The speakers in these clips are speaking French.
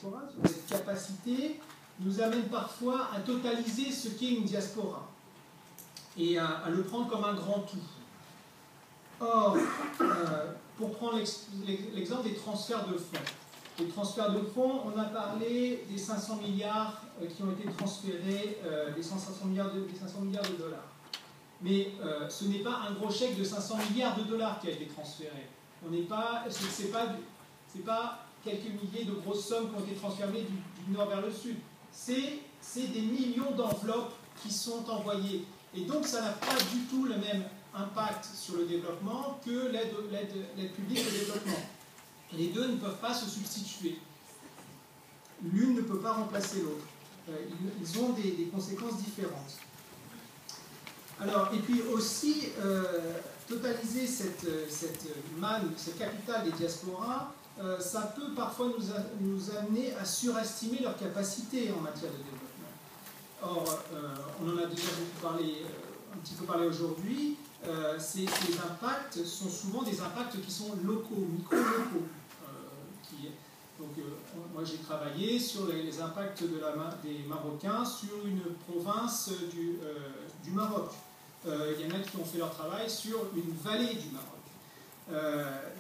diaspora, sur cette capacité, nous amène parfois à totaliser ce qu'est une diaspora et à le prendre comme un grand tout. Or, pour prendre l'exemple des transferts de fonds. Les transferts de fonds, on a parlé des 500 milliards qui ont été transférés, des 500 milliards de dollars. Mais ce n'est pas un gros chèque de 500 milliards de dollars qui a été transféré. Ce n'est pas quelques milliers de grosses sommes qui ont été transférées du nord vers le sud. C'est des millions d'enveloppes qui sont envoyées. Et donc ça n'a pas du tout le même impact sur le développement que l'aide publique au développement. Les deux ne peuvent pas se substituer. L'une ne peut pas remplacer l'autre. Ils ont des conséquences différentes. Alors, et puis aussi, totaliser cette manne, ce capital des diasporas, ça peut parfois nous amener à surestimer leur capacité en matière de développement. Or, on en a déjà un petit peu parlé aujourd'hui, ces impacts sont souvent des impacts qui sont locaux, micro-locaux. Moi j'ai travaillé sur les impacts des Marocains sur une province du Maroc. Il y en a qui ont fait leur travail sur une vallée du Maroc.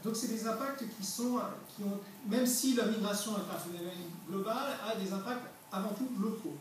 Donc c'est des impacts qui ont, même si la migration est un phénomène global, a des impacts avant tout locaux.